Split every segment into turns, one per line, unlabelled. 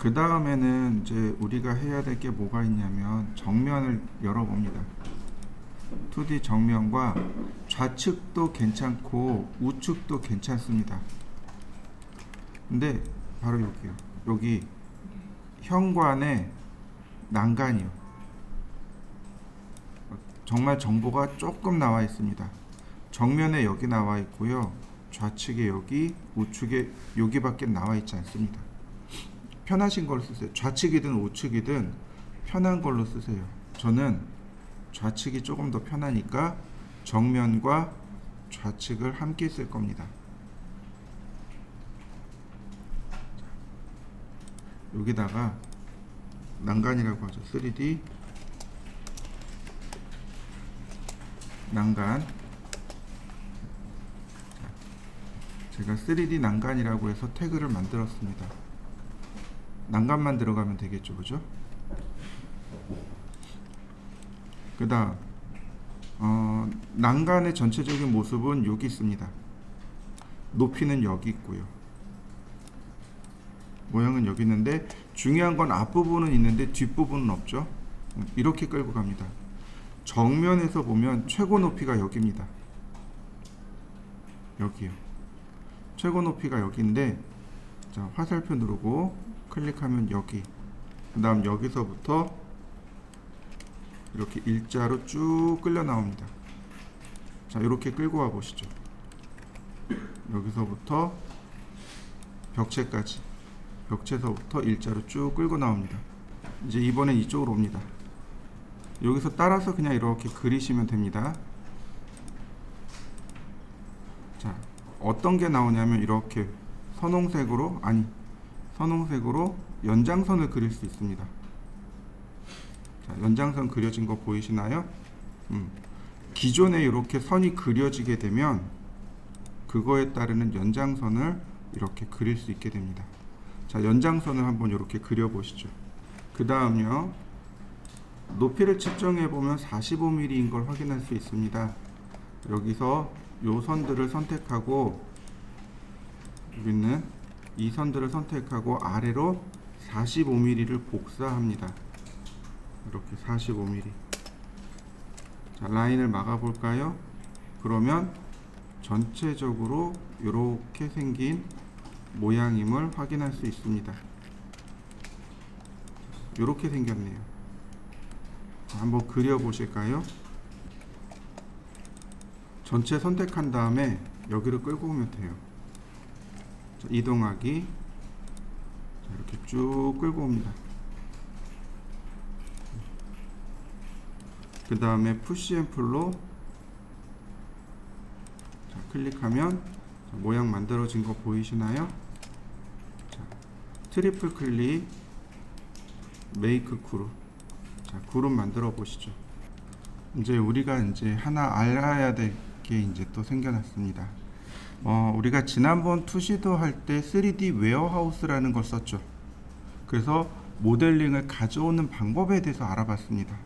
그 다음에는 이제 우리가 해야 될 게 뭐가 있냐면 정면을 열어봅니다. 2D 정면과 좌측도 괜찮고 우측도 괜찮습니다. 근데 바로 여기요. 여기 현관에 난간이요. 정말 정보가 조금 나와 있습니다. 정면에 여기 나와 있고요. 좌측에 여기, 우측에 여기밖에 나와 있지 않습니다. 편하신 걸로 쓰세요. 좌측이든 우측이든 편한 걸로 쓰세요. 저는 좌측이 조금 더 편하니까 정면과 좌측을 함께 쓸 겁니다. 여기다가 난간이라고 하죠. 3D 난간. 제가 3D 난간이라고 해서 태그를 만들었습니다. 난간만 들어가면 되겠죠, 그죠? 그 다음 난간의 전체적인 모습은 여기 있습니다. 높이는 여기 있고요. 모양은 여기 있는데 중요한 건 앞부분은 있는데 뒷부분은 없죠. 이렇게 끌고 갑니다. 정면에서 보면 최고 높이가 여기입니다. 여기요. 최고 높이가 여기인데, 자, 화살표 누르고 클릭하면 여기. 그 다음 여기서부터 이렇게 일자로 쭉 끌려 나옵니다. 자, 이렇게 끌고 와 보시죠. 여기서부터 벽체까지, 벽체서부터 일자로 쭉 끌고 나옵니다. 이제 이번엔 이쪽으로 옵니다. 여기서 따라서 그냥 이렇게 그리시면 됩니다. 자, 어떤 게 나오냐면 이렇게 선홍색으로 연장선을 그릴 수 있습니다. 자, 연장선 그려진 거 보이시나요? 기존에 이렇게 선이 그려지게 되면 그거에 따르는 연장선을 이렇게 그릴 수 있게 됩니다. 자, 연장선을 한번 이렇게 그려 보시죠. 그 다음요, 높이를 측정해 보면 45mm인 걸 확인할 수 있습니다. 여기서 요 선들을 선택하고, 여기 있는 이 선들을 선택하고 아래로 45mm를 복사합니다. 이렇게 45mm. 자, 라인을 막아 볼까요? 그러면 전체적으로 이렇게 생긴 모양임을 확인할 수 있습니다. 이렇게 생겼네요. 자, 한번 그려 보실까요? 전체 선택한 다음에 여기를 끌고 오면 돼요. 자, 이동하기. 자, 이렇게 쭉 끌고 옵니다. 그 다음에 푸시 앤 풀로, 자, 클릭하면 자, 모양 만들어진 거 보이시나요? 자, 트리플 클릭, 메이크 그룹. 자, 그룹 만들어 보시죠. 이제 우리가 이제 하나 알아야 될 게 이제 또 생겨났습니다. 우리가 지난번 투시도 할 때 3D 웨어하우스라는 걸 썼죠. 그래서 모델링을 가져오는 방법에 대해서 알아봤습니다.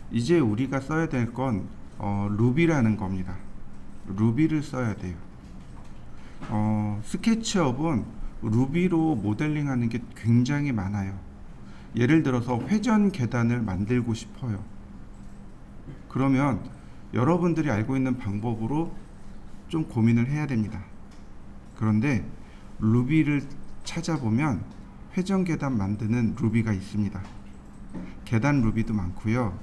이제 우리가 써야 될 건 루비라는 겁니다. 루비를 써야 돼요. 스케치업은 루비로 모델링하는 게 굉장히 많아요. 예를 들어서 회전 계단을 만들고 싶어요. 그러면 여러분들이 알고 있는 방법으로 좀 고민을 해야 됩니다. 그런데 루비를 찾아보면 회전 계단 만드는 루비가 있습니다. 계단 루비도 많고요.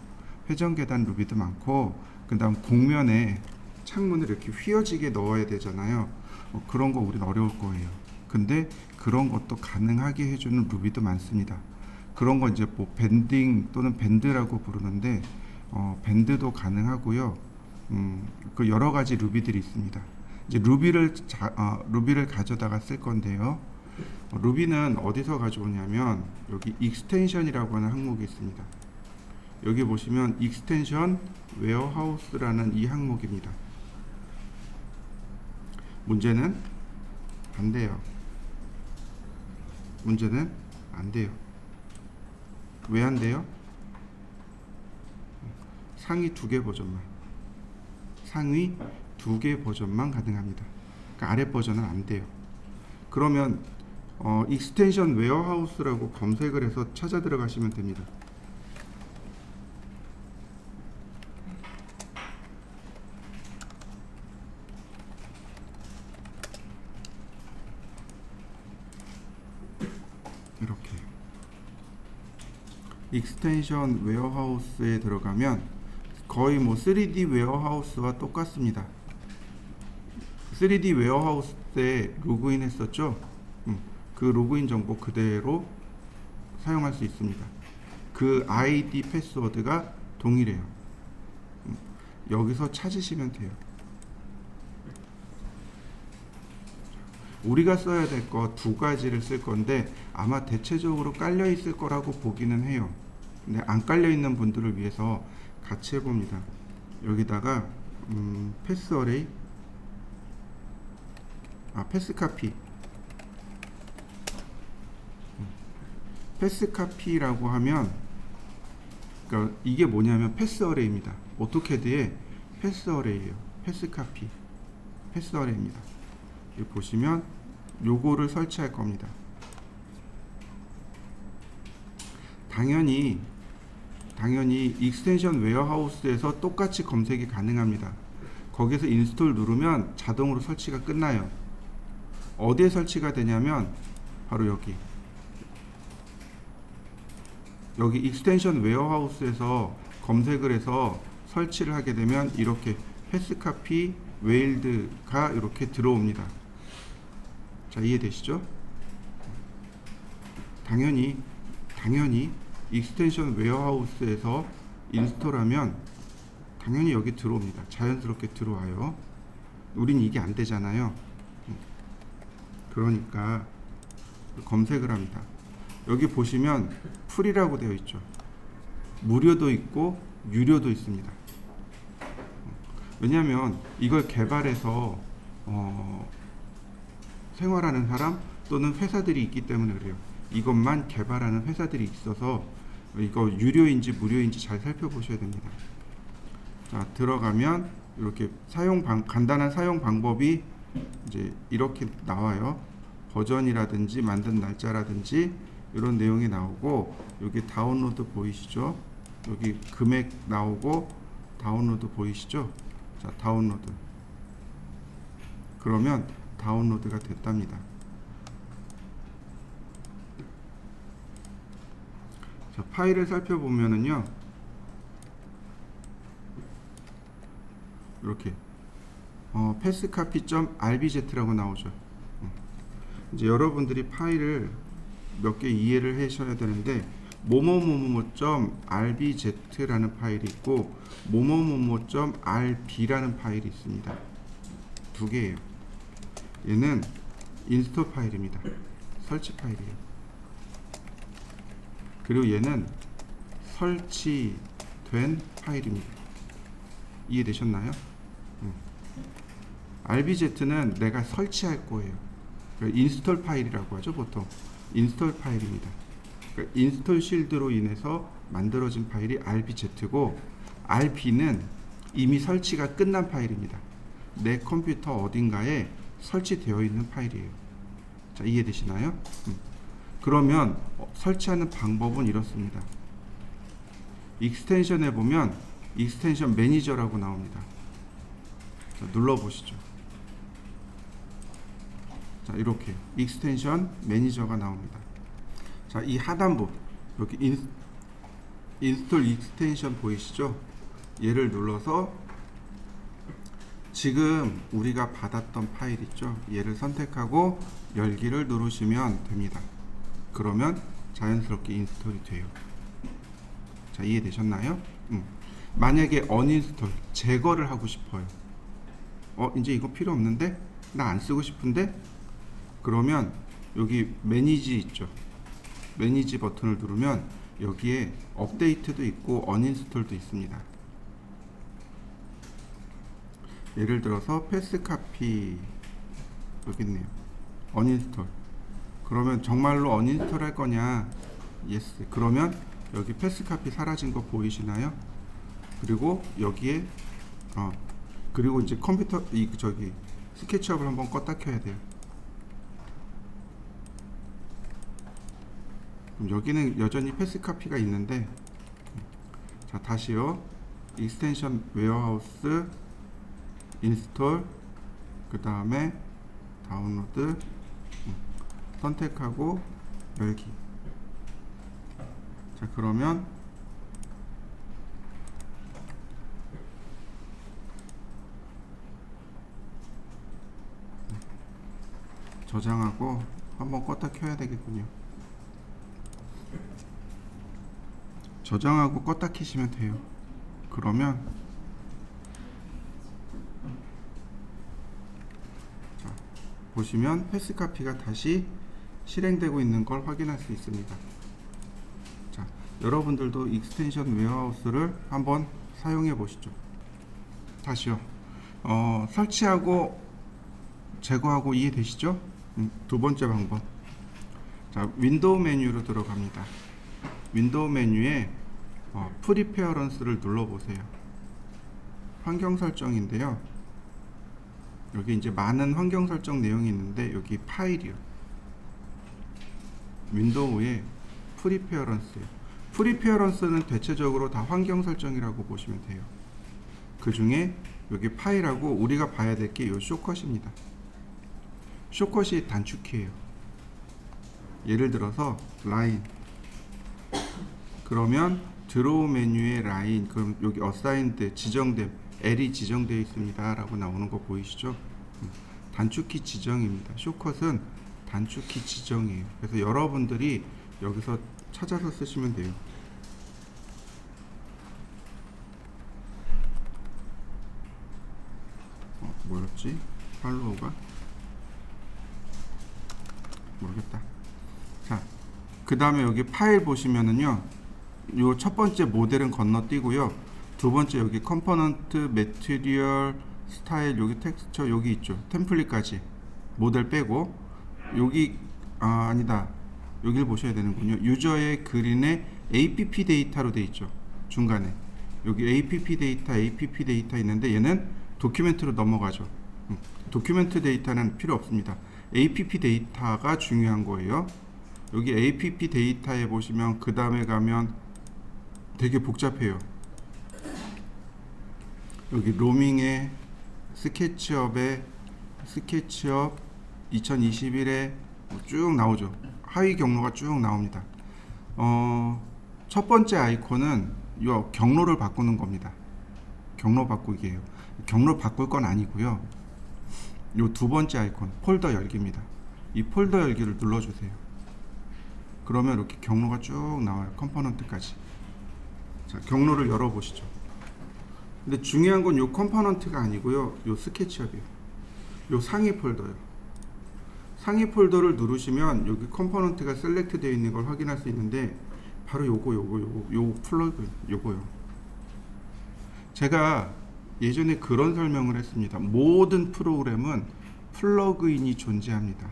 회전 계단 루비도 많고, 그 다음 곡면에 창문을 이렇게 휘어지게 넣어야 되잖아요. 그런 거 우리는 어려울 거예요. 근데 그런 것도 가능하게 해주는 루비도 많습니다. 그런 거 이제 뭐 밴딩 또는 밴드라고 부르는데, 밴드도 가능하고요. 그 여러 가지 루비들이 있습니다. 이제 루비를 가져다가 쓸 건데요. 루비는 어디서 가져오냐면 여기 익스텐션이라고 하는 항목이 있습니다. 여기 보시면 익스텐션 웨어하우스라는 이 항목입니다. 문제는 안 돼요. 문제는 안 돼요. 왜 안 돼요? 상위 2개 버전만. 상위 2개 버전만 가능합니다. 그러니까 아래 버전은 안 돼요. 그러면 익스텐션 웨어하우스라고 검색을 해서 찾아 들어가시면 됩니다. 이렇게 익스텐션 웨어하우스에 들어가면 거의 뭐 3D 웨어하우스와 똑같습니다. 3D 웨어하우스 때 로그인 했었죠? 그 로그인 정보 그대로 사용할 수 있습니다. 그 아이디 패스워드가 동일해요. 여기서 찾으시면 돼요. 우리가 써야 될 거 두 가지를 쓸 건데 아마 대체적으로 깔려 있을 거라고 보기는 해요. 근데 안 깔려 있는 분들을 위해서 같이 해봅니다. 여기다가 패스 어레이, 패스 카피, 패스 카피라고 하면, 그러니까 이게 뭐냐면 패스 어레이입니다. 오토캐드의 패스 어레이예요. 패스 카피, 패스 어레이입니다. 여기 보시면 요거를 설치할 겁니다. 당연히 익스텐션 웨어하우스에서 똑같이 검색이 가능합니다. 거기서 인스톨 누르면 자동으로 설치가 끝나요. 어디에 설치가 되냐면 바로 여기 익스텐션 웨어하우스에서 검색을 해서 설치를 하게 되면 이렇게 패스카피 웨일드가 이렇게 들어옵니다. 자, 이해되시죠? 당연히 익스텐션 웨어하우스에서 인스톨하면 당연히 여기 들어옵니다. 자연스럽게 들어와요. 우린 이게 안 되잖아요. 그러니까 검색을 합니다. 여기 보시면 풀이라고 되어 있죠. 무료도 있고 유료도 있습니다. 왜냐하면 이걸 개발해서 생활하는 사람 또는 회사들이 있기 때문에 그래요. 이것만 개발하는 회사들이 있어서 이거 유료인지 무료인지 잘 살펴보셔야 됩니다. 자, 들어가면 이렇게 간단한 사용 방법이 이제 이렇게 나와요. 버전이라든지 만든 날짜라든지 이런 내용이 나오고, 여기 다운로드 보이시죠? 여기 금액 나오고 다운로드 보이시죠? 자, 다운로드. 그러면 다운로드가 됐답니다. 자, 파일을 살펴보면은요, 이렇게 패스카피.rbz라고 나오죠. 이제 여러분들이 파일을 몇 개 이해를 하셔야 되는데, 뭐뭐뭐뭐.rbz라는 파일이 있고 뭐뭐뭐뭐.rb라는 파일이 있습니다. 두 개예요. 얘는 인스톨 파일입니다. 설치 파일이에요. 그리고 얘는 설치된 파일입니다. 이해되셨나요? rbz는 내가 설치할 거예요. 인스톨 파일이라고 하죠. 보통 인스톨 파일입니다. 그러니까 인스톨 실드로 인해서 만들어진 파일이 rbz고, rb는 이미 설치가 끝난 파일입니다. 내 컴퓨터 어딘가에 설치되어 있는 파일이에요. 자, 이해되시나요? 그러면 설치하는 방법은 이렇습니다. 익스텐션에 보면 익스텐션 매니저라고 나옵니다. 자, 눌러보시죠. 자, 이렇게 익스텐션 매니저가 나옵니다. 자, 이 하단부 이렇게 인스톨 익스텐션 보이시죠? 얘를 눌러서 지금 우리가 받았던 파일 있죠? 얘를 선택하고 열기를 누르시면 됩니다. 그러면 자연스럽게 인스톨이 돼요. 자, 이해되셨나요? 만약에 언인스톨, 제거를 하고 싶어요. 이제 이거 필요 없는데? 나 안 쓰고 싶은데? 그러면 여기 매니지 있죠? 매니지 버튼을 누르면 여기에 업데이트도 있고 언인스톨도 있습니다. 예를 들어서 패스카피 여기 있네요. 언인스톨. 그러면 정말로 언인스톨 할 거냐? 예스. 그러면 여기 패스카피 사라진 거 보이시나요? 그리고 여기에 그리고 이제 컴퓨터 저기 스케치업을 한번 껐다 켜야 돼요. 여기는 여전히 패스 카피가 있는데, 자 다시요. 익스텐션 웨어하우스 인스톨, 그 다음에 다운로드, 선택하고 열기. 자 그러면 저장하고 한번 껐다 켜야 되겠군요. 저장하고 껐다 켜시면 돼요. 그러면 자, 보시면 패스 카피가 다시 실행되고 있는 걸 확인할 수 있습니다. 자, 여러분들도 익스텐션 웨어하우스를 한번 사용해 보시죠. 다시요. 설치하고 제거하고 이해되시죠? 두 번째 방법. 자, 윈도우 메뉴로 들어갑니다. 윈도우 메뉴에 프리페어런스를 눌러보세요. 환경 설정인데요. 여기 이제 많은 환경 설정 내용이 있는데 여기 파일이요. 윈도우에 프리페어런스요. 프리페어런스는 대체적으로 다 환경 설정이라고 보시면 돼요. 그 중에 여기 파일하고 우리가 봐야 될 게 이 숏컷입니다. 숏컷이 단축키예요. 예를 들어서 라인, 그러면 드로우 메뉴의 라인, 그럼 여기 어사인드 지정됨, L이 지정되어 있습니다 라고 나오는 거 보이시죠? 단축키 지정입니다. 숏컷은 단축키 지정이에요. 그래서 여러분들이 여기서 찾아서 쓰시면 돼요. 뭐였지? 팔로우가? 모르겠다. 자, 그 다음에 여기 파일 보시면은요, 요 첫 번째 모델은 건너뛰고요. 두 번째 여기 컴포넌트, 매티리얼, 스타일, 여기 텍스처 여기 있죠. 템플릿까지 모델 빼고 여기 아니다. 여기를 보셔야 되는군요. 유저의 그린에 app 데이터로 돼 있죠. 중간에 여기 app 데이터 있는데 얘는 도큐멘트로 넘어가죠. 도큐멘트 데이터는 필요 없습니다. app 데이터가 중요한 거예요. 여기 app 데이터에 보시면 그 다음에 가면 되게 복잡해요. 여기 로밍에 스케치업에 스케치업 2021에 쭉 나오죠. 하위 경로가 쭉 나옵니다. 첫 번째 아이콘은 요 경로를 바꾸는 겁니다. 경로 바꾸기예요. 경로 바꿀 건 아니고요. 요 두 번째 아이콘 폴더 열기입니다. 이 폴더 열기를 눌러주세요. 그러면 이렇게 경로가 쭉 나와요. 컴포넌트까지. 자, 경로를 열어보시죠. 근데 중요한 건 요 컴포넌트가 아니고요. 요 스케치업이에요. 요 상위 폴더요. 상위 폴더를 누르시면 여기 컴포넌트가 셀렉트 되어 있는 걸 확인할 수 있는데 바로 요거 플러그인 요거요. 제가 예전에 그런 설명을 했습니다. 모든 프로그램은 플러그인이 존재합니다.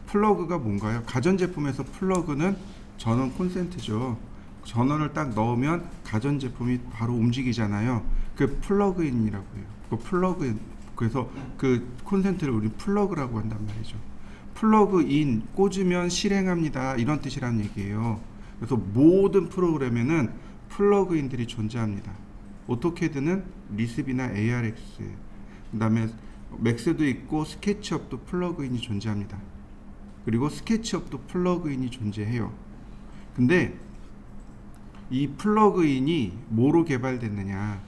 플러그가 뭔가요? 가전제품에서 플러그는 전원 콘센트죠. 전원을 딱 넣으면 가전제품이 바로 움직이잖아요. 그 플러그인이라고 해요. 그 플러그인. 그래서 그 콘센트를 우리 플러그라고 한단 말이죠. 플러그인, 꽂으면 실행합니다. 이런 뜻이라는 얘기예요. 그래서 모든 프로그램에는 플러그인들이 존재합니다. 오토캐드는 리습이나 ARX, 그 다음에 맥스도 있고 스케치업도 플러그인이 존재합니다. 그리고 스케치업도 플러그인이 존재해요. 근데 이 플러그인이 뭐로 개발됐느냐?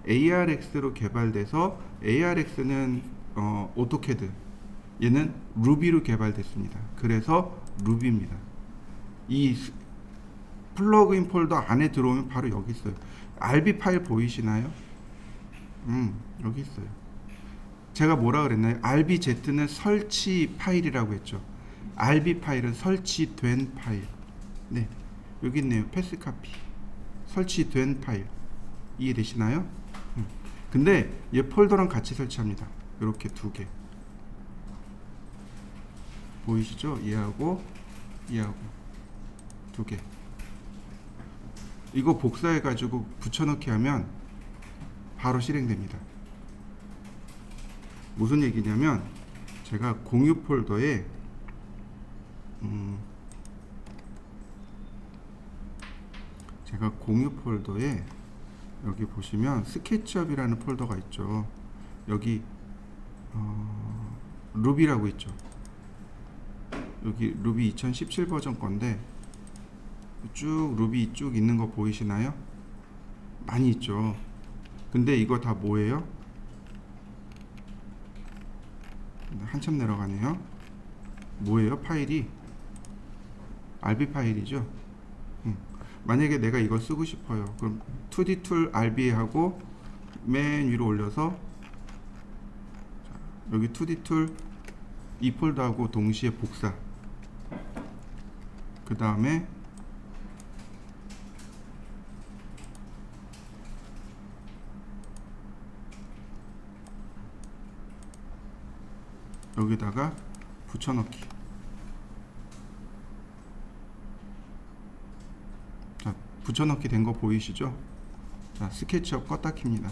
ARX로 개발돼서 ARX는 오토캐드, 얘는 루비로 개발됐습니다. 그래서 루비입니다. 이 플러그인 폴더 안에 들어오면 바로 여기 있어요. RB 파일 보이시나요? 여기 있어요. 제가 뭐라 그랬나요? RBZ는 설치 파일이라고 했죠. RB 파일은 설치된 파일. 네, 여기 있네요. 패스 카피. 설치된 파일. 이해되시나요? 근데 얘 폴더랑 같이 설치합니다. 이렇게 두 개. 보이시죠? 얘하고 두 개. 이거 복사해 가지고 붙여넣기 하면 바로 실행됩니다. 무슨 얘기냐면 제가 공유 폴더에 제가 공유 폴더에 여기 보시면 스케치업이라는 폴더가 있죠. 여기 루비라고 있죠. 여기 루비 2017 버전 건데 쭉 루비 쭉 있는 거 보이시나요? 많이 있죠. 근데 이거 다 뭐예요? 한참 내려가네요. 뭐예요? 파일이 RB 파일이죠. 만약에 내가 이걸 쓰고 싶어요. 그럼 2D 툴 RB 하고 맨 위로 올려서 여기 2D 툴 이 폴더하고 동시에 복사. 그 다음에 여기다가 붙여넣기. 자, 붙여넣기 된 거 보이시죠? 자, 스케치업 껐다 킵니다.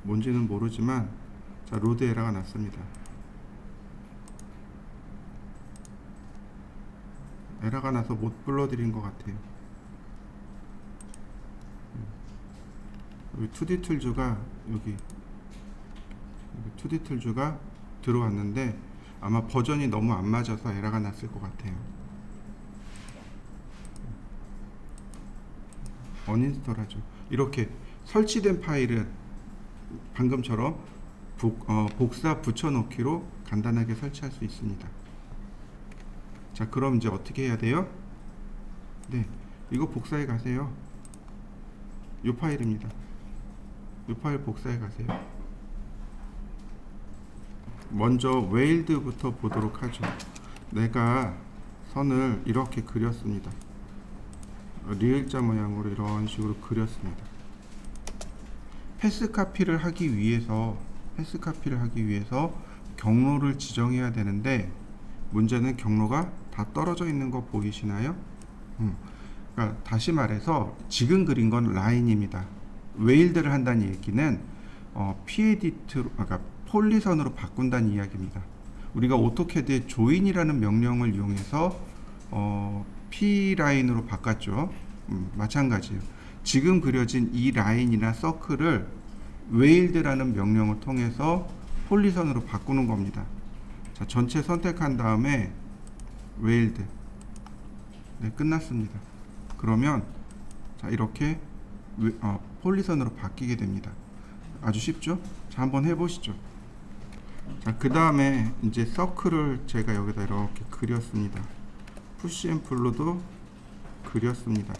뭔지는 모르지만 자, 로드 에러가 났습니다. 에러가 나서 못 불러드린 것 같아요. 여기 2D 툴즈가 여기 2D 툴즈가 들어왔는데 아마 버전이 너무 안 맞아서 에러가 났을 것 같아요. 언인스톨하죠. 이렇게 설치된 파일은 방금처럼 복사 붙여넣기로 간단하게 설치할 수 있습니다. 자, 그럼 이제 어떻게 해야 돼요? 네, 이거 복사해 가세요. 이 파일입니다. 이 파일 복사해 가세요. 먼저 웨일드부터 보도록 하죠. 내가 선을 이렇게 그렸습니다. 리을자 모양으로 이런 식으로 그렸습니다. 패스 카피를 하기 위해서 경로를 지정해야 되는데 문제는 경로가 다 떨어져 있는 거 보이시나요? 그러니까 다시 말해서 지금 그린 건 라인입니다. 웨일드를 한다는 얘기는 pEdit로, 그러니까 폴리선으로 바꾼다는 이야기입니다. 우리가 오토캐드의 조인이라는 명령을 이용해서 P라인으로 바꿨죠. 마찬가지예요. 지금 그려진 이 라인이나 서클을 웨일드라는 명령을 통해서 폴리선으로 바꾸는 겁니다. 자, 전체 선택한 다음에 웨일드. 네, 끝났습니다. 그러면 자, 이렇게 폴리선으로 바뀌게 됩니다. 아주 쉽죠? 자, 한번 해보시죠. 자, 그 다음에 이제 서클을 제가 여기다 이렇게 그렸습니다. 푸시 앤 풀로도 그렸습니다.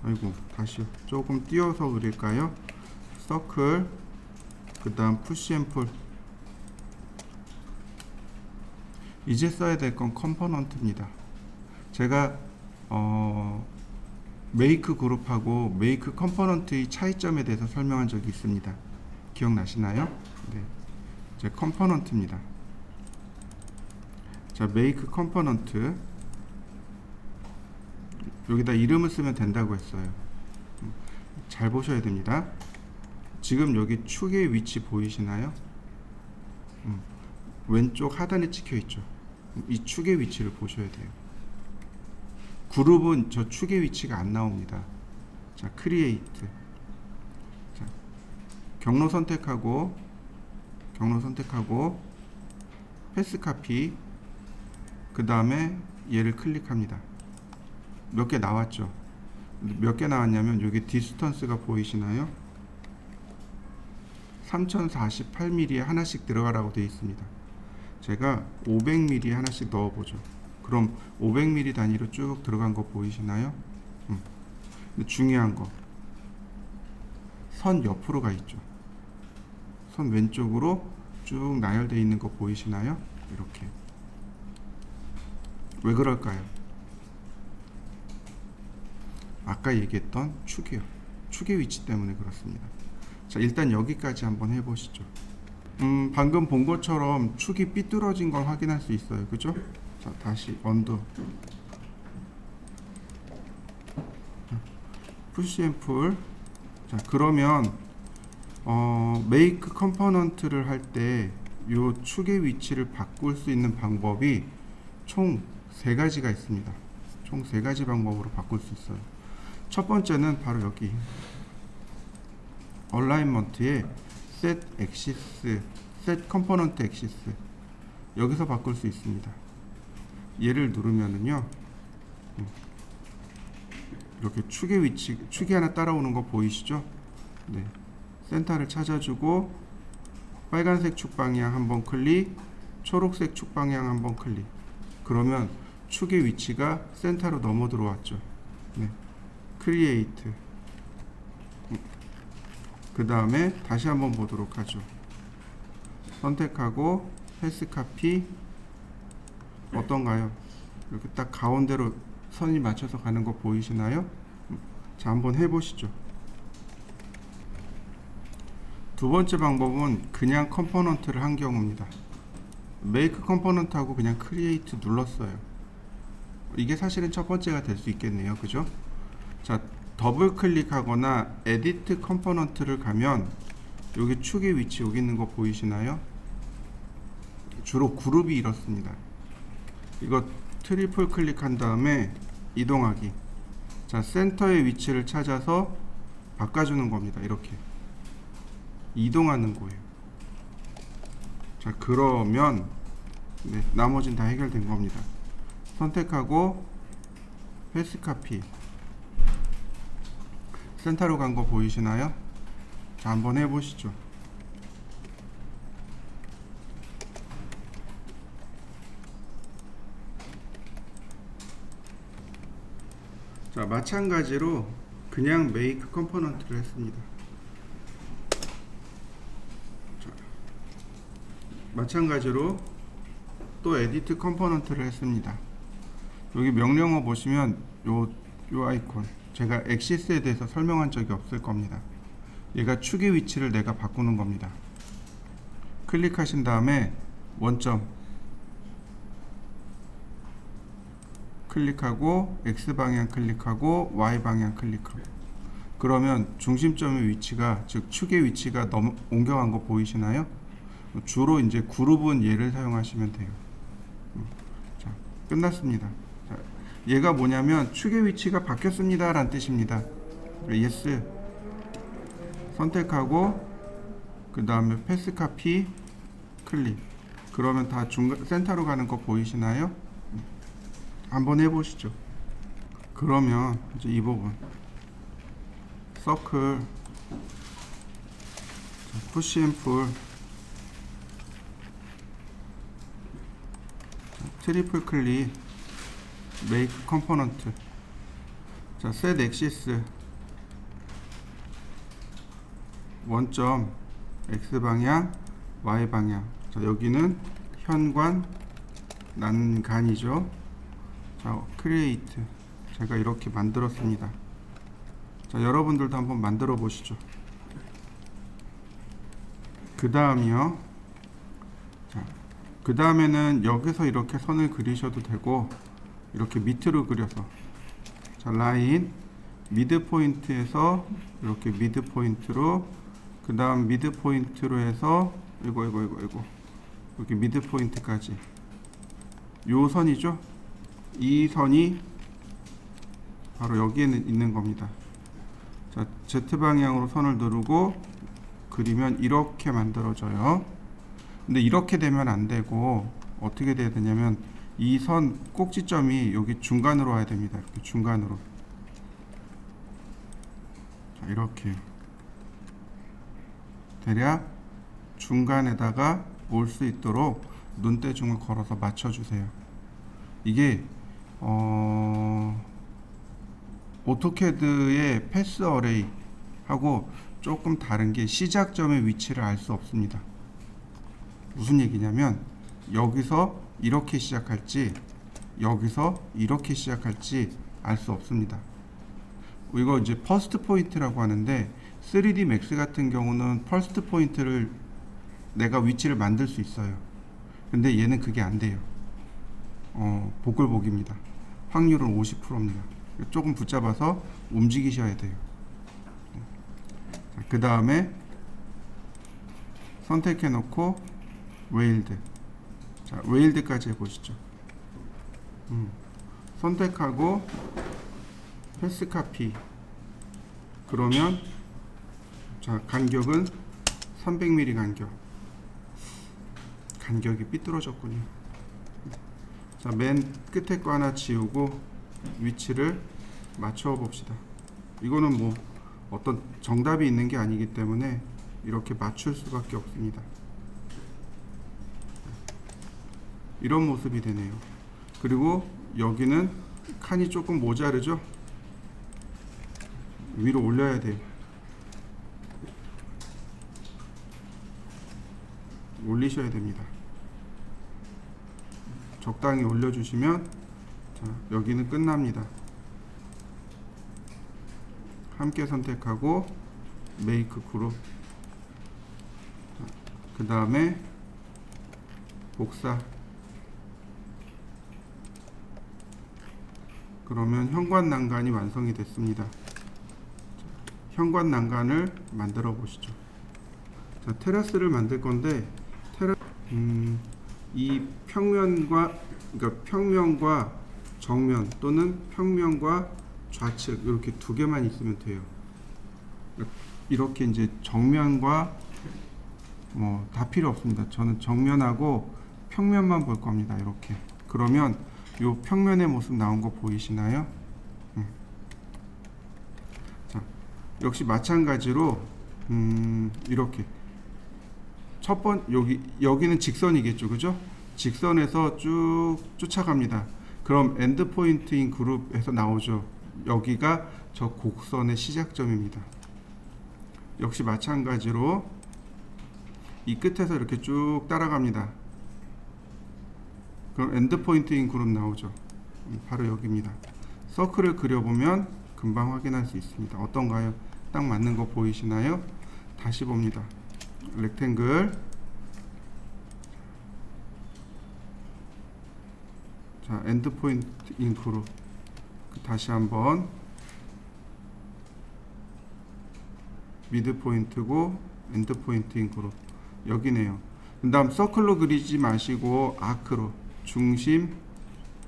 아이고, 다시 조금 띄워서 그릴까요? 서클, 그 다음 푸시 앤 풀. 이제 써야 될 건 컴포넌트입니다. 제가 메이크 그룹하고 메이크 컴포넌트의 차이점에 대해서 설명한 적이 있습니다. 기억나시나요? 네, 이제 컴포넌트입니다. 자, 메이크 컴포넌트, 여기다 이름을 쓰면 된다고 했어요. 잘 보셔야 됩니다. 지금 여기 축의 위치 보이시나요? 왼쪽 하단에 찍혀 있죠. 이 축의 위치를 보셔야 돼요. 그룹은 저 축의 위치가 안 나옵니다. 자, 크리에이트. 자, 경로 선택하고 패스 카피, 그 다음에 얘를 클릭합니다. 몇 개 나왔죠? 몇 개 나왔냐면 여기 디스턴스가 보이시나요? 3048mm에 하나씩 들어가라고 되어 있습니다. 제가 500mm에 하나씩 넣어보죠. 그럼 500mm 단위로 쭉 들어간 거 보이시나요? 근데 중요한 거, 선 옆으로 가 있죠. 선 왼쪽으로 쭉 나열되어 있는 거 보이시나요? 이렇게. 왜 그럴까요? 아까 얘기했던 축이요. 축의 위치 때문에 그렇습니다. 자, 일단 여기까지 한번 해보시죠. 방금 본 것처럼 축이 삐뚤어진 걸 확인할 수 있어요. 그죠? 자, 다시 언더. 푸시 앤 풀. 자, 그러면 메이크 컴포넌트를 할 때 요 축의 위치를 바꿀 수 있는 방법이 총 3가지가 있습니다. 총 3가지 방법으로 바꿀 수 있어요. 첫 번째는 바로 여기 얼라인먼트의 set axis, set component axis 여기서 바꿀 수 있습니다. 얘를 누르면은요, 이렇게 축의 위치, 축이 하나 따라오는 거 보이시죠? 네, 센터를 찾아주고 빨간색 축 방향 한번 클릭, 초록색 축 방향 한번 클릭. 그러면 축의 위치가 센터로 넘어 들어왔죠. 네, 크리에이트. 그 다음에 다시 한번 보도록 하죠. 선택하고 패스 카피. 어떤가요? 이렇게 딱 가운데로 선이 맞춰서 가는 거 보이시나요? 자, 한번 해보시죠. 두 번째 방법은 그냥 컴포넌트를 한 경우입니다. 메이크 컴포넌트하고 그냥 크리에이트 눌렀어요. 이게 사실은 첫 번째가 될 수 있겠네요. 그죠? 자, 더블 클릭하거나 에디트 컴포넌트를 가면 여기 축의 위치 여기 있는 거 보이시나요? 주로 그룹이 이렇습니다. 이거 트리플 클릭한 다음에 이동하기. 자, 센터의 위치를 찾아서 바꿔주는 겁니다. 이렇게 이동하는 거예요. 자, 그러면 네, 나머지는 다 해결된 겁니다. 선택하고 패스 카피. 센터로 간 거 보이시나요? 자, 한번 해보시죠. 자, 마찬가지로 그냥 메이크 컴포넌트를 했습니다. 자, 마찬가지로 또 에디트 컴포넌트를 했습니다. 여기 명령어 보시면 요 아이콘, 제가 엑시스에 대해서 설명한 적이 없을 겁니다. 얘가 축의 위치를 내가 바꾸는 겁니다. 클릭하신 다음에 원점 클릭하고 X방향 클릭하고 Y방향 클릭하고, 그러면 중심점의 위치가, 즉 축의 위치가 옮겨간 거 보이시나요? 주로 이제 그룹은 얘를 사용하시면 돼요. 자, 끝났습니다. 자, 얘가 뭐냐면 축의 위치가 바뀌었습니다 라는 뜻입니다. 예스 선택하고 그 다음에 패스 카피 클릭. 그러면 다 센터로 가는 거 보이시나요? 한번 해보시죠. 그러면 이제 이 부분 서클, 푸시 앤 풀, 트리플 클릭, 메이크 컴포넌트. 자, 셋 엑시스 원점 X 방향, Y 방향. 자, 여기는 현관, 난간이죠. 자, 크리에이트. 제가 이렇게 만들었습니다. 자, 여러분들도 한번 만들어 보시죠. 그 다음이요. 자, 그 다음에는 여기서 이렇게 선을 그리셔도 되고, 이렇게 밑으로 그려서, 자, 라인 미드 포인트에서 이렇게 미드 포인트로, 그 다음 미드 포인트로 해서 이거 이렇게 미드 포인트까지 요 선이죠. 이 선이 바로 여기에는 있는 겁니다. 자, Z 방향으로 선을 누르고 그리면 이렇게 만들어져요. 근데 이렇게 되면 안 되고 어떻게 돼야 되냐면 이 선 꼭지점이 여기 중간으로 와야 됩니다. 이렇게 중간으로. 자, 이렇게 대략 중간에다가 올 수 있도록 눈대중을 걸어서 맞춰주세요. 이게 오토캐드의 패스 어레이 하고 조금 다른 게 시작점의 위치를 알 수 없습니다. 무슨 얘기냐면 여기서 이렇게 시작할지 여기서 이렇게 시작할지 알 수 없습니다. 이거 이제 퍼스트 포인트라고 하는데 3D 맥스 같은 경우는 퍼스트 포인트를 내가 위치를 만들 수 있어요. 근데 얘는 그게 안 돼요. 복글복입니다. 확률은 50%입니다. 조금 붙잡아서 움직이셔야 돼요. 그 다음에 선택해 놓고 웨일드. 자, 웨일드까지 해보시죠. 선택하고 패스 카피. 그러면 자, 간격은 300mm 간격이 삐뚤어졌군요. 자, 맨 끝에 거 하나 지우고 위치를 맞춰 봅시다. 이거는 뭐 어떤 정답이 있는 게 아니기 때문에 이렇게 맞출 수밖에 없습니다. 이런 모습이 되네요. 그리고 여기는 칸이 조금 모자르죠? 위로 올려야 돼요. 올리셔야 됩니다. 적당히 올려주시면 자, 여기는 끝납니다. 함께 선택하고 메이크 그룹. 그 다음에 복사. 그러면 현관 난간이 완성이 됐습니다. 현관 난간을 만들어 보시죠. 자, 테라스를 만들 건데 이 평면과 그러니까 평면과 정면 또는 평면과 좌측 이렇게 두 개만 있으면 돼요. 이렇게 이제 정면과 뭐 다 필요 없습니다. 저는 정면하고 평면만 볼 겁니다. 이렇게. 그러면 요 평면의 모습 나온 거 보이시나요? 자, 역시 마찬가지로 이렇게 첫 번 여기는 직선이겠죠, 그죠? 직선에서 쭉 쫓아갑니다. 그럼 엔드 포인트인 그룹에서 나오죠. 여기가 저 곡선의 시작점입니다. 역시 마찬가지로 이 끝에서 이렇게 쭉 따라갑니다. 그럼 엔드 포인트인 그룹 나오죠. 바로 여기입니다. 서클을 그려보면 금방 확인할 수 있습니다. 어떤가요? 딱 맞는 거 보이시나요? 다시 봅니다. 렉탱글. 자, 엔드 포인트인 그룹. 다시 한번 미드 포인트고 엔드 포인트인 그룹. 여기네요. 그 다음 서클로 그리지 마시고 아크로 중심,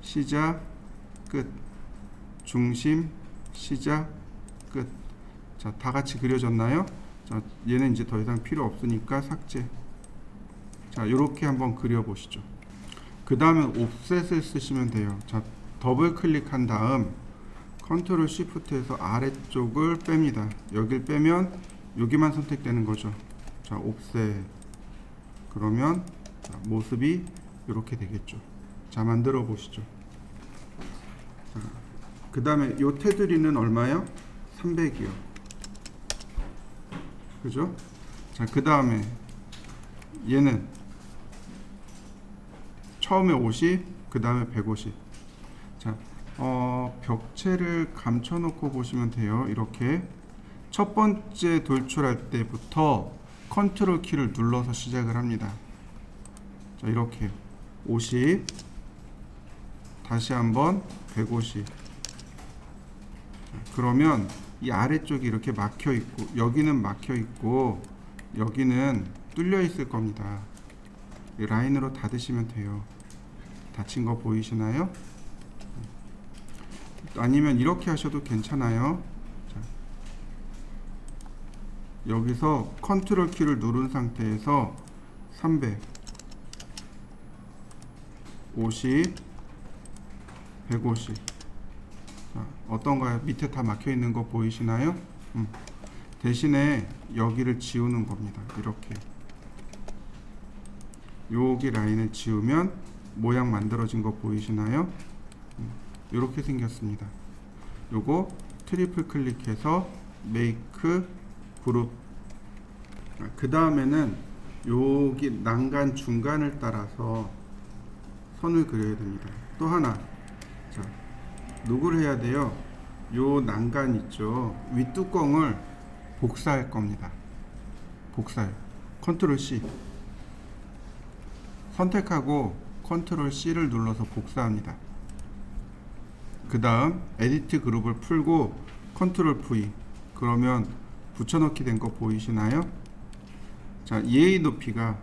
시작, 끝. 중심, 시작, 끝. 자, 다 같이 그려졌나요? 자, 얘는 이제 더 이상 필요 없으니까 삭제. 자, 요렇게 한번 그려보시죠. 그 다음에 옵셋을 쓰시면 돼요. 자, 더블 클릭한 다음 컨트롤 쉬프트에서 아래쪽을 뺍니다. 여길 빼면 여기만 선택되는 거죠. 자, 옵셋. 그러면 자, 모습이 이렇게 되겠죠. 자, 만들어 보시죠. 그 다음에 요 테두리는 얼마요? 300이요. 그죠? 자, 그 다음에 얘는 처음에 50, 그 다음에 150. 자, 벽체를 감춰 놓고 보시면 돼요. 이렇게 첫 번째 돌출할 때부터 컨트롤 키를 눌러서 시작을 합니다. 자, 이렇게 50, 다시 한번 150. 자, 그러면 이 아래쪽이 이렇게 막혀 있고 여기는 막혀 있고 여기는 뚫려 있을 겁니다. 이 라인으로 닫으시면 돼요. 닫힌 거 보이시나요? 아니면 이렇게 하셔도 괜찮아요. 자, 여기서 컨트롤 키를 누른 상태에서 300, 50, 150. 자, 어떤가요? 밑에 다 막혀 있는 거 보이시나요? 대신에 여기를 지우는 겁니다. 이렇게 여기 라인을 지우면 모양 만들어진 거 보이시나요? 이렇게 생겼습니다. 요거 트리플 클릭해서 메이크 그룹. 그 다음에는 여기 난간 중간을 따라서 선을 그려야 됩니다. 또 하나. 자, 누구를 해야 돼요? 요 난간 있죠. 윗뚜껑을 복사할 겁니다. 복사요. 컨트롤 C. 선택하고 컨트롤 C를 눌러서 복사합니다. 그 다음 에디트 그룹을 풀고 컨트롤 V. 그러면 붙여넣기 된 거 보이시나요? 자, 얘의 높이가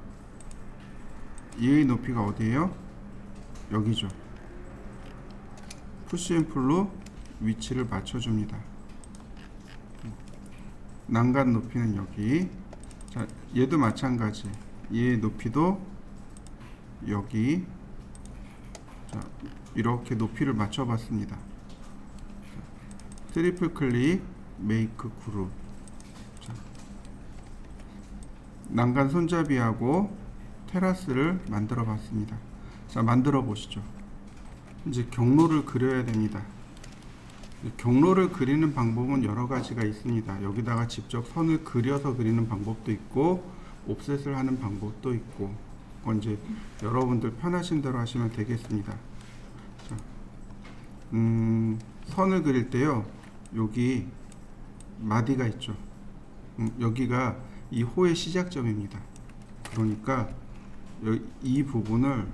이의 높이가 어디예요? 여기죠. 푸시 앤 풀로 위치를 맞춰줍니다. 난간 높이는 여기. 자, 얘도 마찬가지. 얘의 높이도 여기. 자, 이렇게 높이를 맞춰봤습니다. 트리플 클릭, 메이크 그룹. 자, 난간 손잡이하고 테라스를 만들어 봤습니다. 자, 만들어 보시죠. 이제 경로를 그려야 됩니다. 경로를 그리는 방법은 여러 가지가 있습니다. 여기다가 직접 선을 그려서 그리는 방법도 있고 옵셋을 하는 방법도 있고, 그건 이제 여러분들 편하신 대로 하시면 되겠습니다. 자, 선을 그릴 때요, 여기 마디가 있죠. 여기가 이 호의 시작점입니다. 그러니까 이 부분을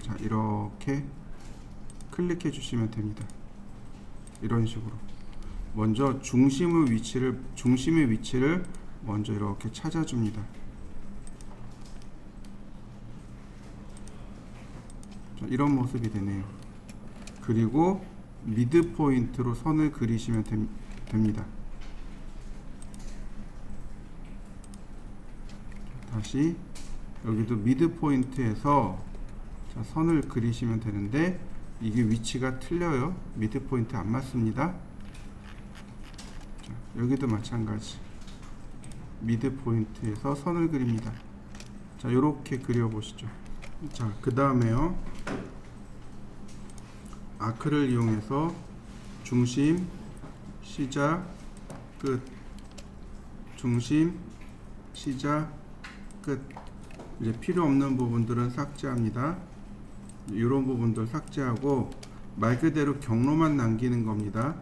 자, 이렇게 클릭해 주시면 됩니다. 이런 식으로 먼저 중심의 위치를 먼저 이렇게 찾아줍니다. 자, 이런 모습이 되네요. 그리고 미드 포인트로 선을 그리시면 됩니다. 다시 여기도 미드 포인트에서 자, 선을 그리시면 되는데 이게 위치가 틀려요. 미드 포인트 안 맞습니다. 자, 여기도 마찬가지. 미드 포인트에서 선을 그립니다. 자, 요렇게 그려 보시죠. 자, 그 다음에요, 아크를 이용해서 중심, 시작, 끝, 중심, 시작, 끝. 이제 필요 없는 부분들은 삭제합니다. 이런 부분들 삭제하고 말 그대로 경로만 남기는 겁니다.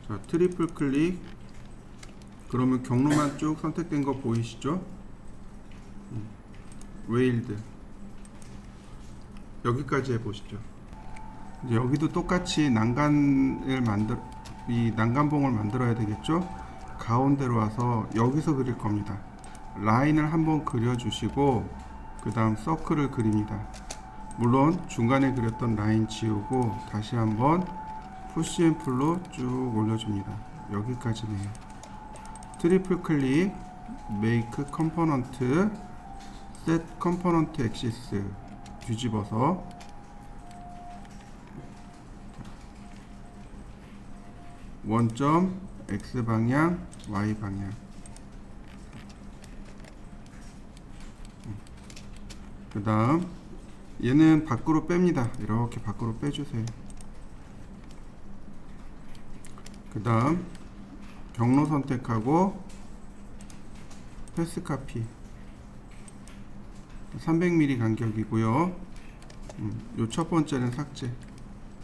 자, 트리플 클릭. 그러면 경로만 쭉 선택된 거 보이시죠? 웨일드. 여기까지 해보시죠. 이제 여기도 똑같이 난간봉을 만들어야 되겠죠? 가운데로 와서 여기서 그릴 겁니다. 라인을 한번 그려주시고 그 다음 서클을 그립니다. 물론 중간에 그렸던 라인 지우고 다시 한번 푸시 앤 풀로 쭉 올려줍니다. 여기까지네요. 트리플 클릭, 메이크 컴포넌트, 셋 컴포넌트 엑시스 뒤집어서 원점 X방향, Y방향. 그 다음 얘는 밖으로 뺍니다. 이렇게 밖으로 빼주세요. 그 다음 경로 선택하고 패스 카피 300mm 간격이고요. 요 첫 번째는 삭제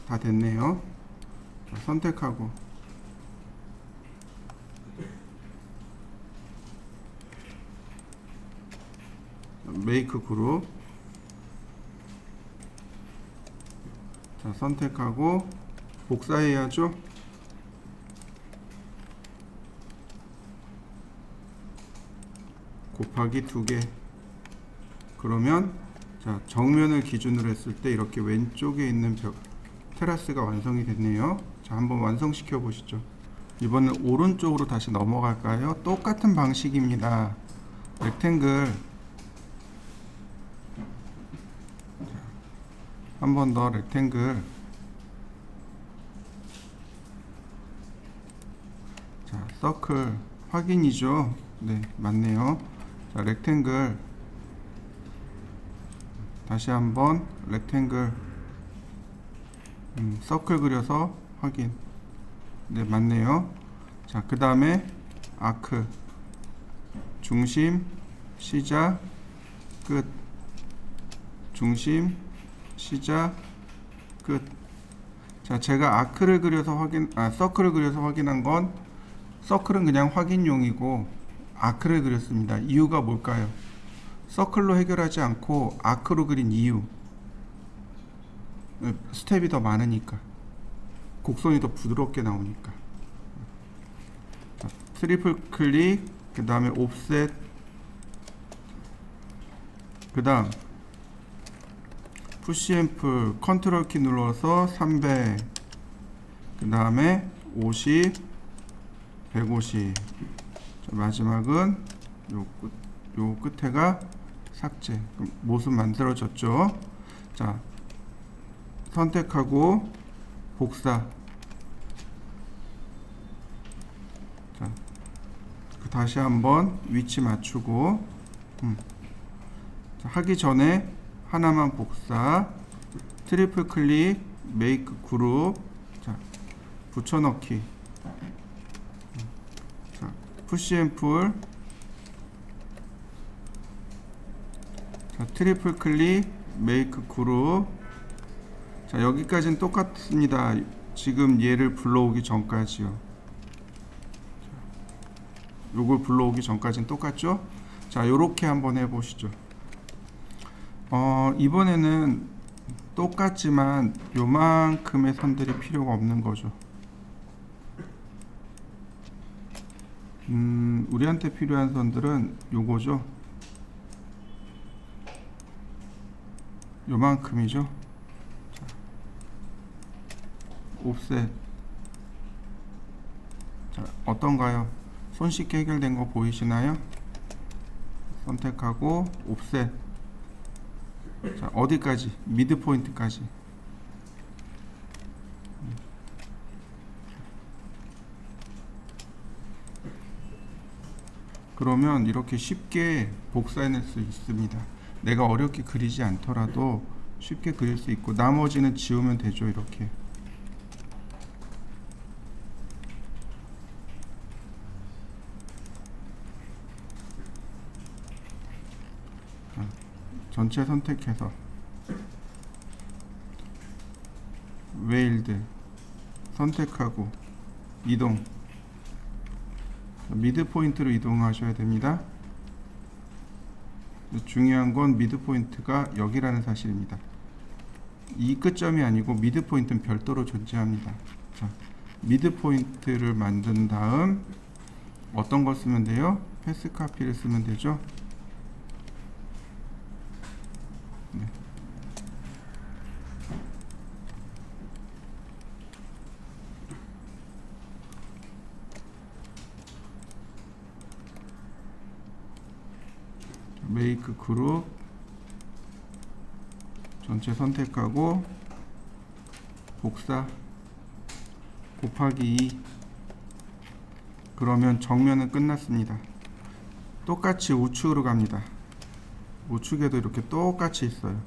다 됐네요. 자, 선택하고 메이크 그룹. 자, 선택하고 복사해야죠. 곱하기 2개. 그러면 자, 정면을 기준으로 했을 때 이렇게 왼쪽에 있는 테라스가 완성이 됐네요. 자, 한번 완성시켜 보시죠. 이번엔 오른쪽으로 다시 넘어갈까요? 똑같은 방식입니다. 렉탱글 한 번 더, 렉탱글. 자, 서클 확인이죠. 네, 맞네요. 자, 렉탱글 다시 한번 렉탱글, 서클 그려서 확인. 네, 맞네요. 자, 그 다음에 아크 중심, 시작, 끝. 중심, 시작, 끝. 자, 제가 아크를 그려서 서클을 그려서 확인한 건, 서클은 그냥 확인용이고 아크를 그렸습니다. 이유가 뭘까요? 서클로 해결하지 않고 아크로 그린 이유, 스텝이 더 많으니까, 곡선이 더 부드럽게 나오니까. 자, 트리플 클릭, 그 다음에 옵셋, 그 다음 푸시 앰플 컨트롤 키 눌러서 300, 그 다음에 50, 150. 자, 마지막은 요 끝에가 삭제. 그럼 모습 만들어졌죠. 자, 선택하고 복사. 자, 다시 한번 위치 맞추고 자, 하기 전에 하나만 복사, 트리플 클릭, 메이크 그룹, 자, 붙여넣기. 자, 푸시 앰플, 자, 트리플 클릭, 메이크 그룹. 자, 여기까지는 똑같습니다. 지금 얘를 불러오기 전까지요. 요걸 불러오기 전까지는 똑같죠? 자, 요렇게 한번 해보시죠. 이번에는 똑같지만 요만큼의 선들이 필요가 없는 거죠. 우리한테 필요한 선들은 요거죠. 요만큼이죠. 자, 옵셋. 자, 어떤가요? 손쉽게 해결된 거 보이시나요? 선택하고 옵셋. 자, 어디까지? 미드 포인트까지. 그러면 이렇게 쉽게 복사해낼 수 있습니다. 내가 어렵게 그리지 않더라도 쉽게 그릴 수 있고, 나머지는 지우면 되죠. 이렇게. 전체 선택해서 웨일드 선택하고 이동. 미드 포인트로 이동하셔야 됩니다. 중요한 건 미드 포인트가 여기라는 사실입니다. 이 끝점이 아니고 미드 포인트는 별도로 존재합니다. 자, 미드 포인트를 만든 다음 어떤 걸 쓰면 돼요? 패스 카피를 쓰면 되죠. 네. 메이크 그룹 전체 선택하고 복사 곱하기 2. 그러면 정면은 끝났습니다. 똑같이 우측으로 갑니다. 우측에도 이렇게 똑같이 있어요.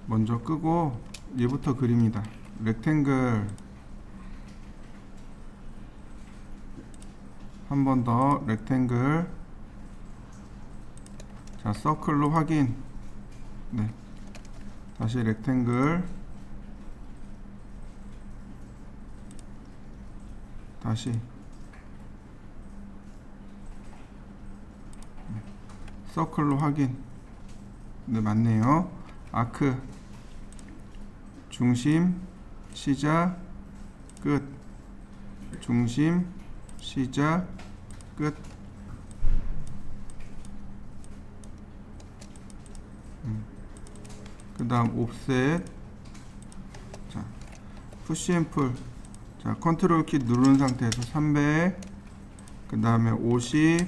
먼저 끄고 얘부터 그립니다. 렉탱글. 한 번 더 렉탱글. 자, 서클로 확인. 네. 다시 렉탱글. 다시. 네. 서클로 확인. 네, 맞네요. 아크. 중심, 시작, 끝. 중심, 시작, 끝. 그 다음 옵셋. 자, 푸시 앰플. 자, 컨트롤 키 누른 상태에서 300, 그 다음에 50,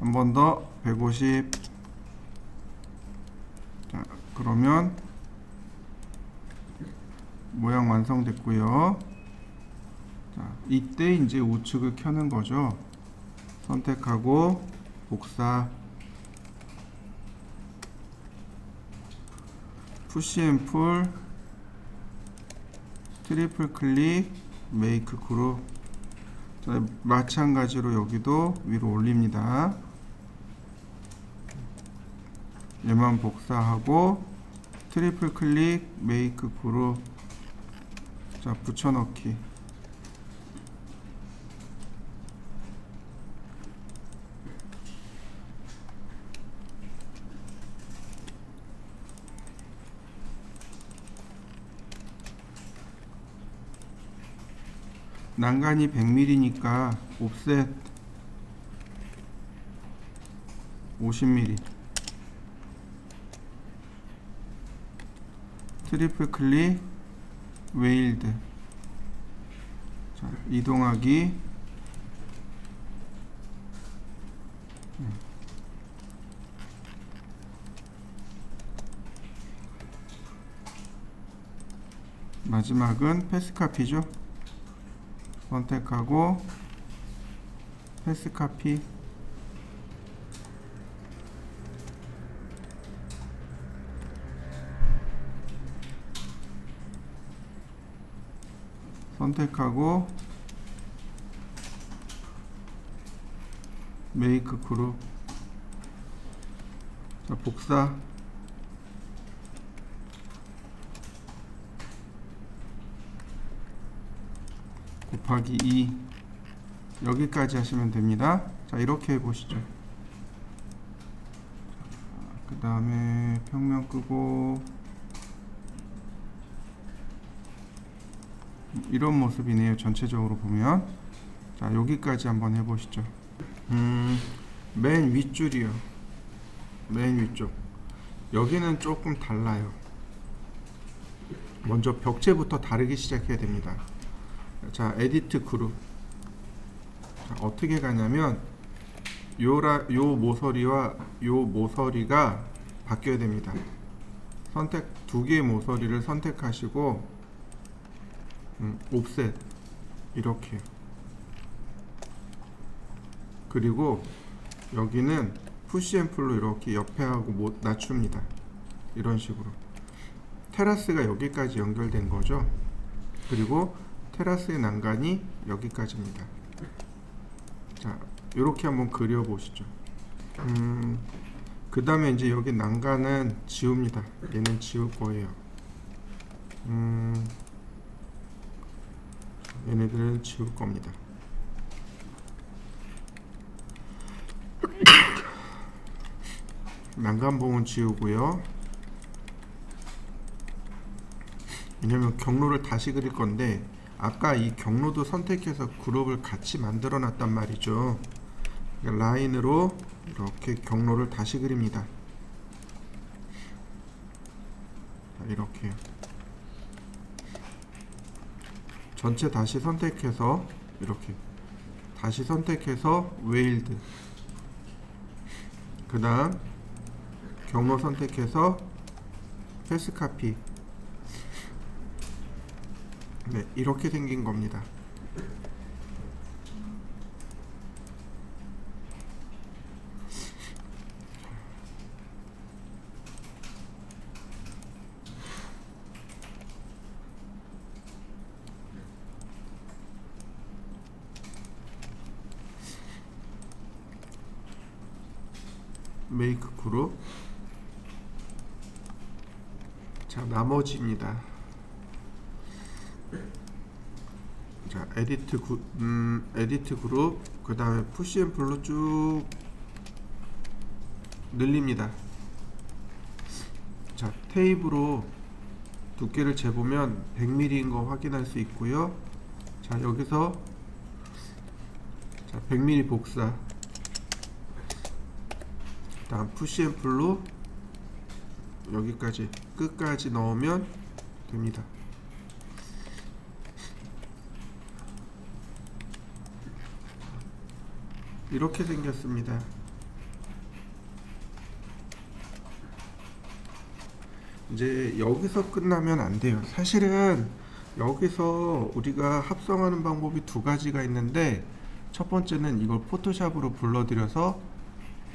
한 번 더 150. 자, 그러면 모양 완성됐고요. 자, 이때 이제 우측을 켜는 거죠. 선택하고 복사, 푸시 앰플, 트리플 클릭, 메이크 그룹. 자, 마찬가지로 여기도 위로 올립니다. 얘만 복사하고 트리플 클릭, 메이크 그룹. 자, 붙여넣기. 난간이 100mm니까 옵셋 50mm. 트리플 클릭 웨일드. 자, 이동하기. 마지막은 패스카피죠. 선택하고 패스카피. 선택하고 메이크 그룹. 자, 복사. 곱하기 2. 여기까지 하시면 됩니다. 자, 이렇게 해보시죠. 그 다음에 평면 끄고 이런 모습이네요. 전체적으로 보면. 자, 여기까지 한번 해보시죠. 맨 윗줄이요. 맨 위쪽. 여기는 조금 달라요. 먼저 벽체부터 다르게 시작해야 됩니다. 자, 에디트 그룹. 자, 어떻게 가냐면 요 모서리와 요 모서리가 바뀌어야 됩니다. 선택, 두 개의 모서리를 선택하시고 옵셋 이렇게. 그리고 여기는 푸시 앤 풀로 이렇게 옆에 하고 낮춥니다. 이런 식으로. 테라스가 여기까지 연결된 거죠. 그리고 테라스의 난간이 여기까지입니다. 자, 이렇게 한번 그려 보시죠. 그 다음에 이제 여기 난간은 지웁니다. 얘는 지울 거예요. 얘네들은 지울 겁니다. 난간봉은 지우고요. 왜냐면 경로를 다시 그릴 건데 아까 이 경로도 선택해서 그룹을 같이 만들어 놨단 말이죠. 라인으로 이렇게 경로를 다시 그립니다. 자, 이렇게 전체 다시 선택해서 이렇게 다시 선택해서 웨일드. 그 다음 경로 선택해서 패스카피. 네, 이렇게 생긴 겁니다. 메이크 그룹. 자, 나머지입니다. 자, 에디트 그룹. 그 다음에 푸시 앤 풀로 쭉 늘립니다. 자, 테이프로 두께를 재보면 100mm인 거 확인할 수 있고요. 자, 여기서 자, 100mm 복사. 다음 푸시 앤 풀로 여기까지 끝까지 넣으면 됩니다. 이렇게 생겼습니다. 이제 여기서 끝나면 안 돼요. 사실은 여기서 우리가 합성하는 방법이 두 가지가 있는데 첫 번째는 이걸 포토샵으로 불러들여서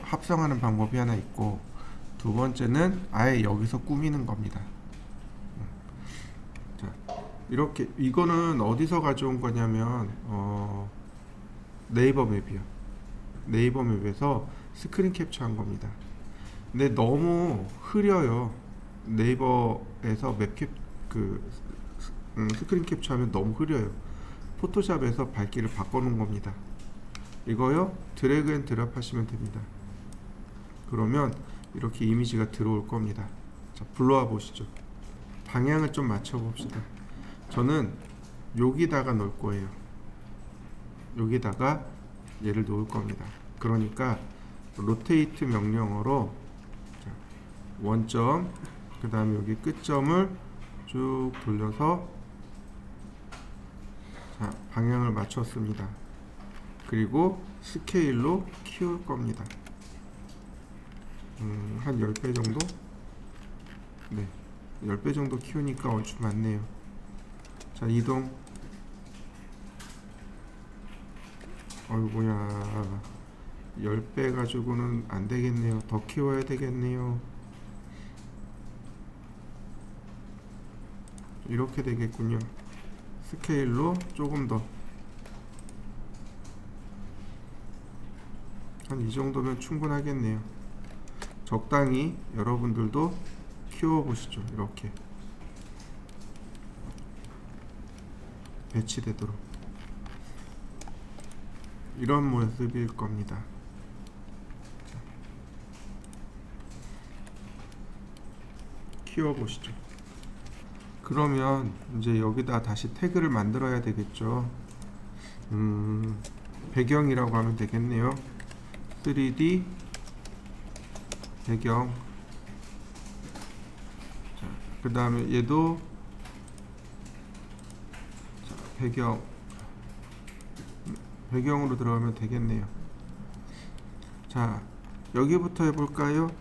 합성하는 방법이 하나 있고 두 번째는 아예 여기서 꾸미는 겁니다. 자, 이렇게 이거는 어디서 가져온 거냐면 네이버 맵이요. 네이버 맵에서 스크린 캡처한 겁니다. 근데 너무 흐려요. 네이버에서 스크린 캡처하면 너무 흐려요. 포토샵에서 밝기를 바꿔놓은 겁니다. 이거요, 드래그 앤 드랍 하시면 됩니다. 그러면 이렇게 이미지가 들어올 겁니다. 자, 불러와 보시죠. 방향을 좀 맞춰 봅시다. 저는 여기다가 놓을 거예요. 여기다가 얘를 놓을 겁니다. 그러니까 로테이트 명령어로 자, 원점 그 다음에 여기 끝점을 쭉 돌려서 자, 방향을 맞췄습니다. 그리고 스케일로 키울 겁니다. 한 10배 정도? 네, 10배 정도 키우니까 얼추 많네요. 자, 이동. 어이구야, 10배 가지고는 안 되겠네요. 더 키워야 되겠네요. 이렇게 되겠군요. 스케일로 조금 더. 한 이 정도면 충분하겠네요. 적당히 여러분들도 키워보시죠. 이렇게 배치되도록 이런 모습일 겁니다. 자, 키워보시죠. 그러면 이제 여기다 다시 태그를 만들어야 되겠죠. 배경이라고 하면 되겠네요. 3D 배경. 자, 그 다음에 얘도 자, 배경으로 들어가면 되겠네요. 자, 여기부터 해볼까요?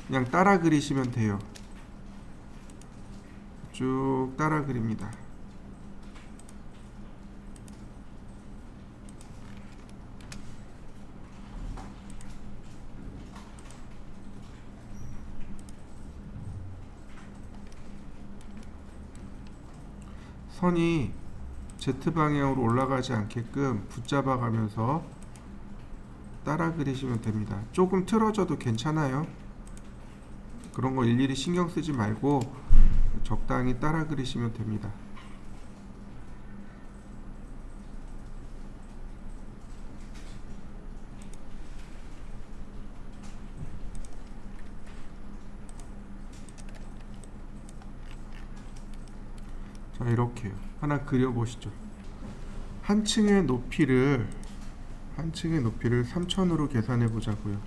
그냥 따라 그리시면 돼요. 쭉 따라 그립니다. 선이 Z방향으로 올라가지 않게끔 붙잡아 가면서 따라 그리시면 됩니다. 조금 틀어져도 괜찮아요. 그런 거 일일이 신경 쓰지 말고 적당히 따라 그리시면 됩니다. 자, 이렇게요. 하나 그려보시죠. 한 층의 높이를 3000으로 계산해 보자고요.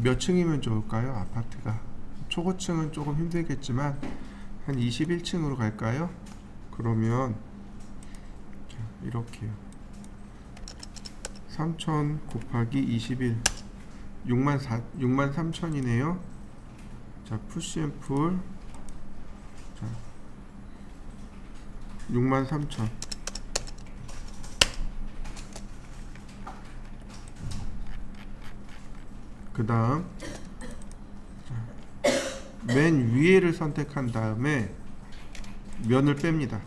몇 층이면 좋을까요? 아파트가 초고층은 조금 힘들겠지만 한 21층으로 갈까요? 그러면 자, 이렇게요. 3000 곱하기 21 63,000이네요. 자, 푸시앤풀. 자, 63,000. 그 다음 맨 위에를 선택한 다음에 면을 뺍니다.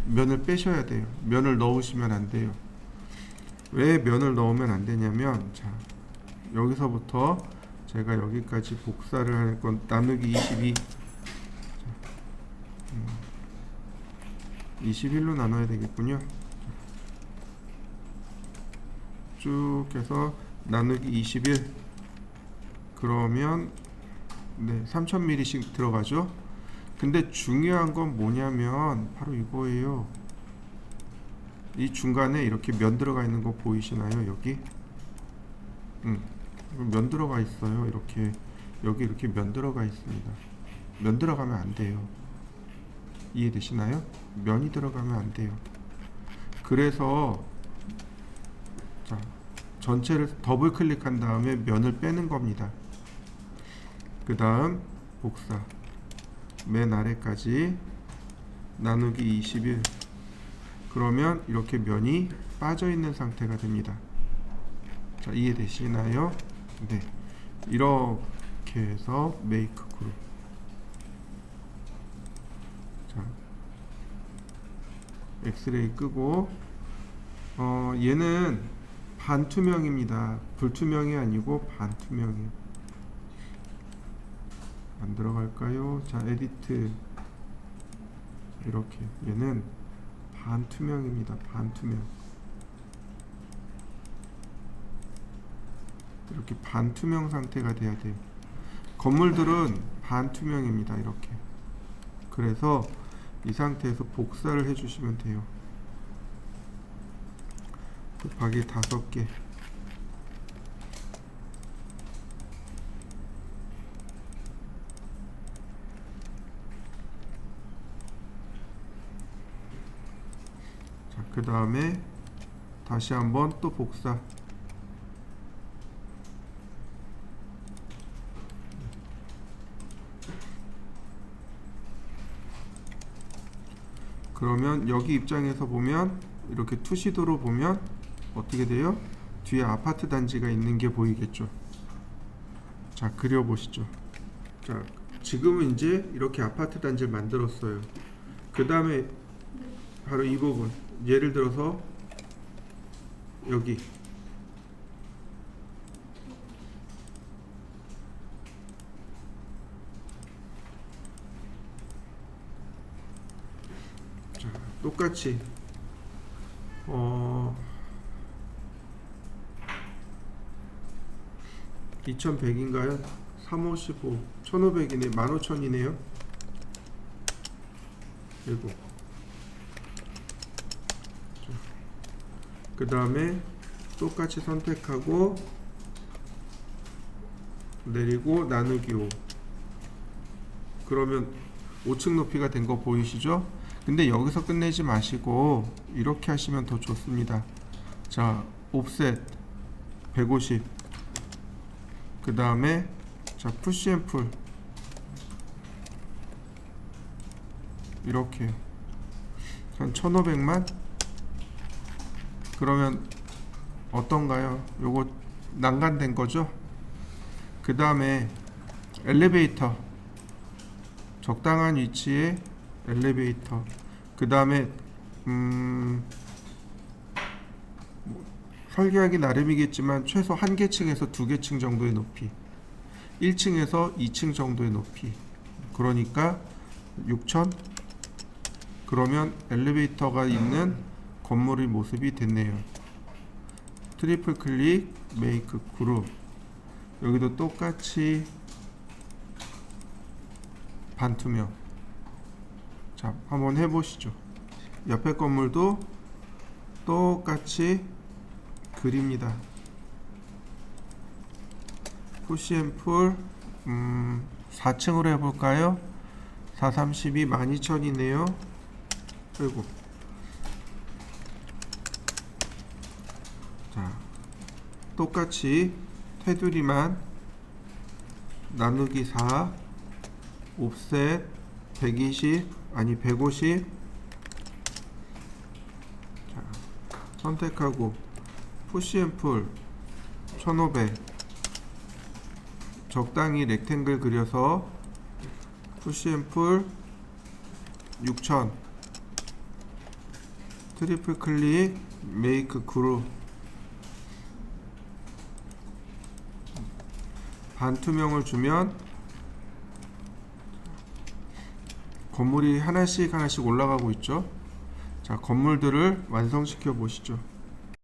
면을 빼셔야 돼요. 면을 넣으시면 안 돼요. 왜 면을 넣으면 안 되냐면, 자, 여기서부터 제가 여기까지 복사를 할 건 나누기 22. 21로 나눠야 되겠군요. 쭉 해서 나누기 21. 그러면 네, 3000ml씩 들어가죠. 근데 중요한 건 뭐냐면 바로 이거예요. 이 중간에 이렇게 면 들어가 있는 거 보이시나요? 여기 면 들어가 있어요. 이렇게 여기 이렇게 면 들어가 있습니다. 면 들어가면 안 돼요. 이해되시나요? 면이 들어가면 안 돼요. 그래서 자, 전체를 더블 클릭한 다음에 면을 빼는 겁니다. 그 다음 복사 맨 아래까지 나누기 21. 그러면 이렇게 면이 빠져 있는 상태가 됩니다. 자, 이해되시나요? 네, 이렇게 해서 메이크 그룹. 자, 엑스레이 끄고 얘는 반투명입니다. 불투명이 아니고 반투명이에요. 안 들어갈까요? 자, 에디트. 이렇게 얘는 반투명입니다. 반투명. 이렇게 반투명 상태가 돼야 돼요. 건물들은 반투명입니다. 이렇게. 그래서 이 상태에서 복사를 해주시면 돼요. 곱하기 5개. 자, 그 다음에 다시 한번 또 복사. 그러면 여기 입장에서 보면 이렇게 투시도로 보면 어떻게 돼요? 뒤에 아파트 단지가 있는 게 보이겠죠. 자, 그려보시죠. 자, 지금은 이제 이렇게 아파트 단지를 만들었어요. 그 다음에 바로 이 부분, 예를 들어서 여기 자, 똑같이 2100인가요? 355 1500이네. 15000이네요. 그리고 그 다음에 똑같이 선택하고 내리고 나누기 5. 그러면 5층 높이가 된 거 보이시죠? 근데 여기서 끝내지 마시고 이렇게 하시면 더 좋습니다. 자, 옵셋 150. 그 다음에 자, 푸시 앤 풀 이렇게 한 1500만. 그러면 어떤가요? 요거 난간된 거죠? 그 다음에 엘리베이터, 적당한 위치에 엘리베이터. 그 다음에 설계하기 나름이겠지만 최소 1개층에서 2개층 정도의 높이, 1층에서 2층 정도의 높이. 그러니까 6000. 그러면 엘리베이터가 있는 건물의 모습이 됐네요. 트리플 클릭, 메이크 그룹. 여기도 똑같이 반투명. 자, 한번 해보시죠. 옆에 건물도 똑같이 그립니다. 푸시 앤 풀 4층으로 해볼까요? 432 12000이네요. 그리고 자, 똑같이 테두리만 나누기 4 옵셋 120 아니 150. 자, 선택하고 푸시 앤 풀 1500. 적당히 렉탱글 그려서 푸시 앤 풀 6000. 트리플 클릭 메이크 그룹. 반투명을 주면 건물이 하나씩 하나씩 올라가고 있죠. 자, 건물들을 완성시켜 보시죠.